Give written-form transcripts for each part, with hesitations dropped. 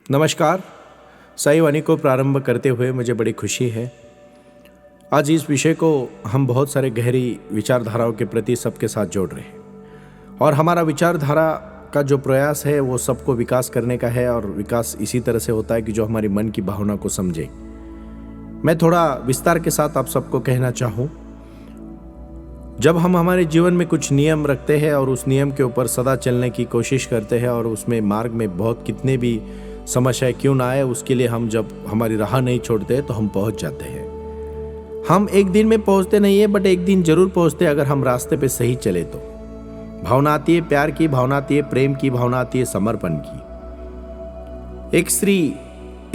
नमस्कार। साई वाणी को प्रारंभ करते हुए मुझे बड़ी खुशी है। आज इस विषय को हम बहुत सारे गहरी विचारधाराओं के प्रति सबके साथ जोड़ रहे हैं और हमारा विचारधारा का जो प्रयास है वो सबको विकास करने का है और विकास इसी तरह से होता है कि जो हमारी मन की भावना को समझे। मैं थोड़ा विस्तार के साथ आप सबको कहना चाहूँ, जब हम हमारे जीवन में कुछ नियम रखते हैं और उस नियम के ऊपर सदा चलने की कोशिश करते हैं और उसमें मार्ग में बहुत कितने भी समस्याएं क्यों ना आए, उसके लिए हम जब हमारी राह नहीं छोड़ते तो हम पहुंच जाते हैं। हम एक दिन में पहुंचते नहीं है, बट एक दिन जरूर पहुंचते अगर हम रास्ते पे सही चले तो। भावना आती है प्यार की, भावना आती है प्रेम की, भावना आती है समर्पण की। एक स्त्री,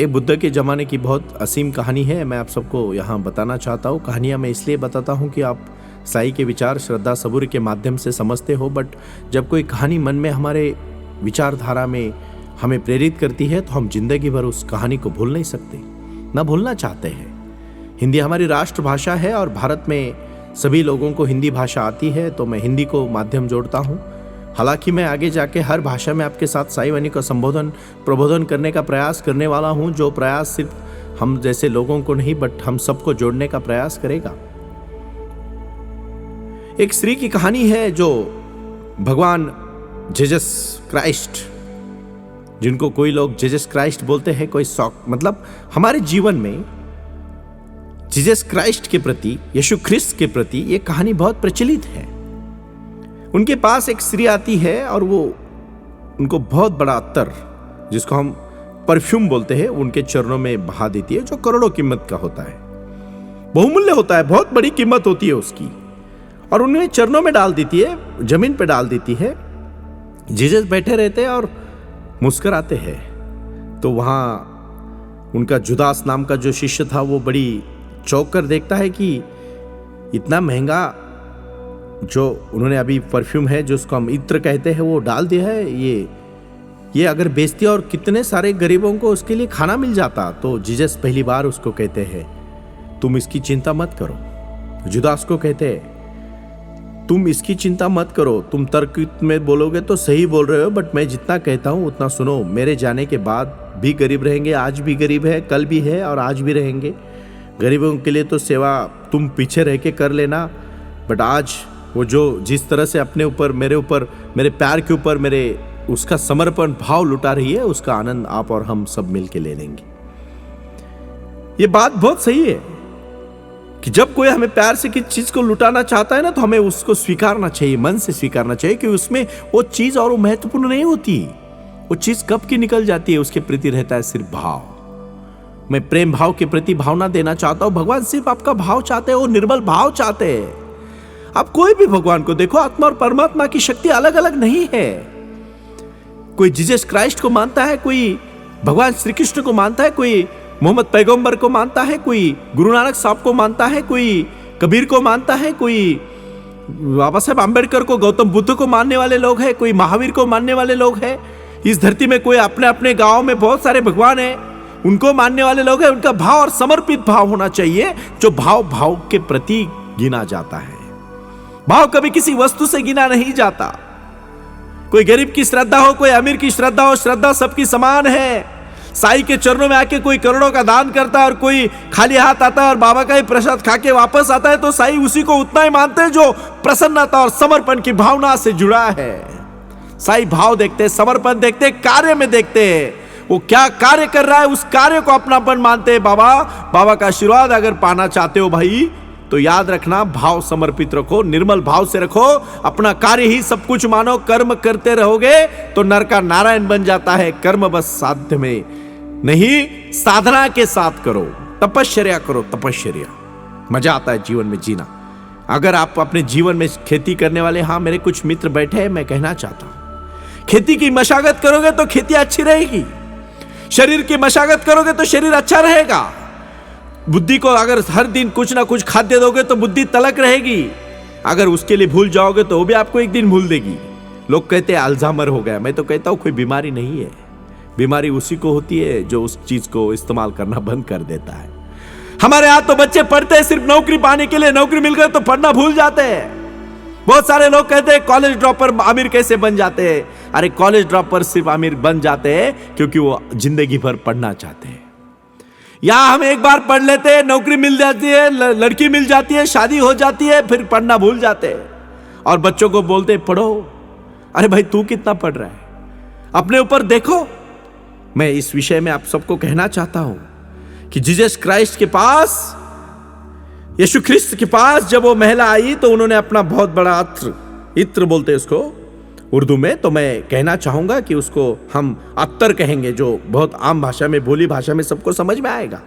एक बुद्ध के जमाने की बहुत असीम कहानी है, मैं आप सबको यहाँ बताना चाहता हूँ। कहानियाँ मैं इसलिए बताता हूँ कि आप साई के विचार श्रद्धा सबूर के माध्यम से समझते हो, बट जब कोई कहानी मन में हमारे विचारधारा में हमें प्रेरित करती है तो हम जिंदगी भर उस कहानी को भूल नहीं सकते, ना भूलना चाहते हैं। हिंदी हमारी राष्ट्रभाषा है और भारत में सभी लोगों को हिंदी भाषा आती है, तो मैं हिंदी को माध्यम जोड़ता हूँ। हालांकि मैं आगे जाके हर भाषा में आपके साथ साई वाणी का प्रबोधन करने का प्रयास करने वाला हूँ, जो प्रयास सिर्फ हम जैसे लोगों को नहीं बट हम सबको जोड़ने का प्रयास करेगा। एक स्त्री की कहानी है जो भगवान जीसस क्राइस्ट, जिनको कोई लोग जीसस क्राइस्ट बोलते हैं, कोई मतलब हमारे जीवन में जीसस क्राइस्ट के प्रति, यीशु ख्रिस्त के प्रति यह कहानी बहुत प्रचलित है। उनके पास एक स्त्री आती है और वो उनको बहुत बड़ा अत्तर, जिसको हम परफ्यूम बोलते हैं, उनके चरणों में बहा देती है, जो करोड़ों कीमत का होता है, बहुमूल्य होता है, बहुत बड़ी कीमत होती है उसकी, और उन्हें चरणों में डाल देती है, जमीन पे डाल देती है। जीसस बैठे रहते हैं और मुस्कुराते हैं। तो वहाँ उनका जुदास नाम का जो शिष्य था वो बड़ी चौंक कर देखता है कि इतना महंगा जो उन्होंने अभी परफ्यूम है, जो उसको हम इत्र कहते हैं, वो डाल दिया है। ये अगर बेचती और कितने सारे गरीबों को उसके लिए खाना मिल जाता। तो जीसस पहली बार उसको कहते हैं तुम इसकी चिंता मत करो। जुदास को कहते हैं तुम इसकी चिंता मत करो, तुम तर्क में बोलोगे तो सही बोल रहे हो, बट मैं जितना कहता हूं उतना सुनो। मेरे जाने के बाद भी गरीब रहेंगे, आज भी गरीब है, कल भी है और आज भी रहेंगे। गरीबों के लिए तो सेवा तुम पीछे रह के कर लेना, बट आज वो जो जिस तरह से अपने ऊपर, मेरे प्यार के ऊपर मेरे उसका समर्पण भाव लुटा रही है, उसका आनंद आप और हम सब मिल के ले लेंगे। ये बात बहुत सही है कि जब कोई हमें प्यार से किसी चीज को लुटाना चाहता है ना, तो हमें उसको स्वीकारना चाहिए, मन से स्वीकारना चाहिए कि उसमें वो चीज और वो महत्वपूर्ण नहीं होती। वो चीज कब की निकल जाती है, उसके प्रति रहता है सिर्फ भाव। मैं प्रेम भाव के प्रति भावना देना चाहता हूं। भगवान सिर्फ आपका भाव चाहते हैं, वो निर्मल भाव चाहते हैं। आप कोई भी भगवान को देखो, आत्मा और परमात्मा की शक्ति अलग अलग नहीं है। कोई जीसस क्राइस्ट को मानता है, कोई भगवान श्री कृष्ण को मानता है, कोई मोहम्मद पैगंबर को मानता है, कोई गुरु नानक साहब को मानता है, कोई कबीर को मानता है, कोई बाबा साहेब आंबेडकर को, गौतम बुद्ध को मानने वाले लोग हैं, कोई महावीर को मानने वाले लोग हैं। इस धरती में कोई अपने अपने गांव में बहुत सारे भगवान हैं, उनको मानने वाले लोग हैं। उनका भाव और समर्पित भाव होना चाहिए, जो भाव के प्रति गिना जाता है। भाव कभी किसी वस्तु से गिना नहीं जाता। कोई गरीब की श्रद्धा हो, कोई अमीर की श्रद्धा हो, श्रद्धा सबकी समान है। साई के चरणों में आके कोई करोड़ों का दान करता है और कोई खाली हाथ आता है और बाबा का ही प्रसाद खा के वापस आता है, तो साई उसी को उतना ही मानते हैं जो प्रसन्नता और समर्पण की भावना से जुड़ा है। साई भाव देखते हैं, समर्पण देखते हैं, कार्य में देखते हैं, वो क्या कार्य कर रहा है उस कार्य को अपनापन मानते हैं। बाबा का आशीर्वाद अगर पाना चाहते हो भाई, तो याद रखना, भाव समर्पित रखो, निर्मल भाव से रखो, अपना कार्य ही सब कुछ मानो। कर्म करते रहोगे तो नर का नारायण बन जाता है। कर्म बस साध्य में नहीं, साधना के साथ करो, तपश्चर्या करो, तपश्चर्या। मजा आता है जीवन में जीना। अगर आप अपने जीवन में खेती करने वाले, हाँ मेरे कुछ मित्र बैठे हैं, मैं कहना चाहता हूं, खेती की मशागत करोगे तो खेती अच्छी रहेगी। शरीर की मशागत करोगे तो शरीर अच्छा रहेगा। बुद्धि को अगर हर दिन कुछ ना कुछ खाद्य दोगे तो बुद्धि तलक रहेगी। अगर उसके लिए भूल जाओगे तो वो भी आपको एक दिन भूल देगी। लोग कहते हैं अल्जाइमर हो गया, मैं तो कहता हूं कोई बीमारी नहीं है। बीमारी उसी को होती है जो उस चीज को इस्तेमाल करना बंद कर देता है। हमारे यहाँ तो बच्चे पढ़ते हैं सिर्फ नौकरी पाने के लिए, नौकरी मिल गई तो पढ़ना भूल जाते हैं। बहुत सारे लोग कहते हैं कॉलेज ड्रॉपर अमीर कैसे बन जाते हैं। अरे कॉलेज ड्रॉपर सिर्फ अमीर बन जाते हैं क्योंकि वो जिंदगी भर पढ़ना चाहते हैं। या हम एक बार पढ़ लेते हैं, नौकरी मिल जाती है, लड़की मिल जाती है, शादी हो जाती है, फिर पढ़ना भूल जाते हैं और बच्चों को बोलते हैं पढ़ो। अरे भाई तू कितना पढ़ रहा है, अपने ऊपर देखो। मैं इस विषय में आप सबको कहना चाहता हूं कि जीसस क्राइस्ट के पास, यीशु ख्रिस्त के पास जब वो महिला आई तो उन्होंने अपना बहुत बड़ा इत्र बोलते हैं उसको उर्दू में, तो मैं कहना चाहूंगा कि उसको हम अत्तर कहेंगे, जो बहुत आम भाषा में, बोली भाषा में सबको समझ में आएगा।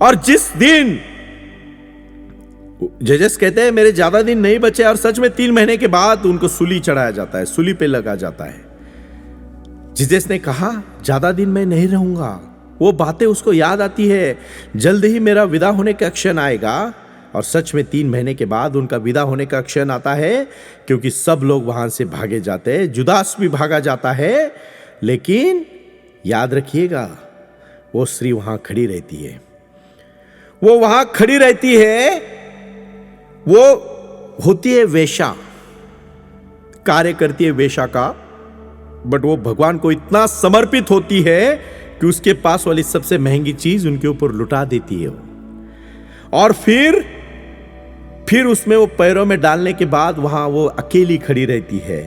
और जिस दिन जजेस कहते हैं मेरे ज्यादा दिन नहीं बचे, और सच में 3 महीने के बाद उनको सूली चढ़ाया जाता है, सूली पे लगा जाता है। जीसस ने कहा ज्यादा दिन मैं नहीं रहूंगा। वो बातें उसको याद आती है, जल्द ही मेरा विदा होने का क्षण आएगा। और सच में 3 महीने के बाद उनका विदा होने का क्षण आता है, क्योंकि सब लोग वहां से भागे जाते हैं, जुदास भी भागा जाता है। लेकिन याद रखिएगा वो स्त्री वहां खड़ी रहती है, वो वहां खड़ी रहती है। वो होती है वेश्या, कार्य करती है वेश्या का, बट वो भगवान को इतना समर्पित होती है कि उसके पास वाली सबसे महंगी चीज उनके ऊपर लुटा देती है वो। और फिर उसमें वो पैरों में डालने के बाद वहां वो अकेली खड़ी रहती है।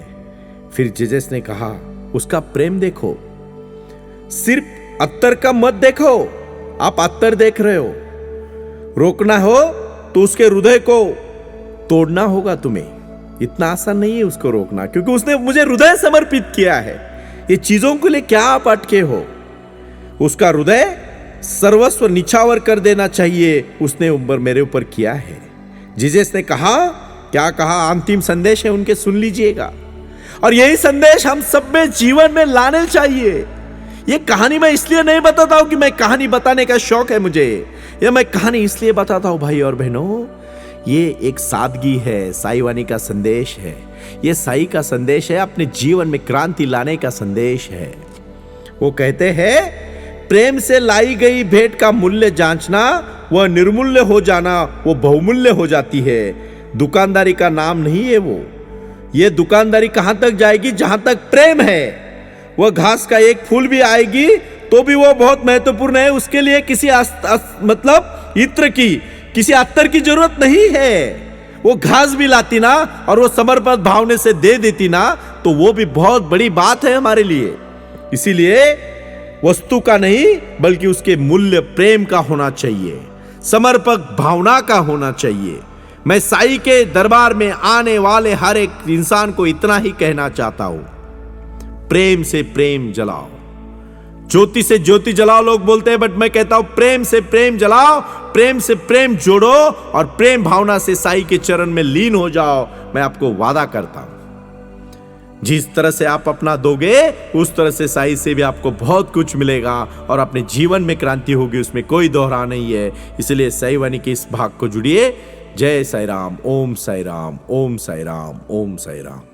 फिर जीसस ने कहा उसका प्रेम देखो, सिर्फ अत्तर का मत देखो। आप अत्तर देख रहे हो, रोकना हो तो उसके हृदय को तोड़ना होगा तुम्हें। इतना आसान नहीं है उसको रोकना, क्योंकि उसने मुझे हृदय समर्पित किया है। ये चीजों के लिए क्या आप अटके हो? उसका हृदय सर्वस्व निछावर कर देना चाहिए, उसने मेरे ऊपर किया है। जीसस ने कहा, क्या कहा? अंतिम संदेश है उनके, सुन लीजिएगा। और यही संदेश हम सब में जीवन में लाने चाहिए। ये कहानी मैं इसलिए नहीं बताता हूं कि मैं कहानी बताने का शौक है मुझे, या मैं कहानी इसलिए बताता हूं भाई और बहनों, ये एक सादगी है, साई वाणी का संदेश है। ये साई का संदेश है, अपने जीवन में क्रांति लाने का संदेश है। वो कहते हैं प्रेम से लाई गई भेंट का मूल्य जांचना, वह निर्मूल्य हो जाना वो बहुमूल्य हो जाती है। दुकानदारी का नाम नहीं है वो। ये दुकानदारी कहां तक जाएगी? जहां तक प्रेम है। वह घास का एक फूल भी आएगी तो भी वो बहुत महत्वपूर्ण है, उसके लिए किसी मतलब इत्र की, किसी अत्तर की जरूरत नहीं है। वो घास भी लाती ना और वो समर्पित भावने से दे देती ना, तो वो भी बहुत बड़ी बात है हमारे लिए। इसीलिए वस्तु का नहीं बल्कि उसके मूल्य प्रेम का होना चाहिए, समर्पक भावना का होना चाहिए। मैं साई के दरबार में आने वाले हर एक इंसान को इतना ही कहना चाहता हूं, प्रेम से प्रेम जलाओ। ज्योति से ज्योति जलाओ लोग बोलते हैं, बट मैं कहता हूं प्रेम से प्रेम जलाओ, प्रेम से प्रेम जोड़ो और प्रेम भावना से साई के चरण में लीन हो जाओ। मैं आपको वादा करता हूं, जिस तरह से आप अपना दोगे उस तरह से साई से भी आपको बहुत कुछ मिलेगा और अपने जीवन में क्रांति होगी, उसमें कोई दोहरा नहीं है। इसलिए साई वाणी के इस भाग को जुड़िए। जय साई राम, ओम साई राम, ओम साई राम, ओम साई राम।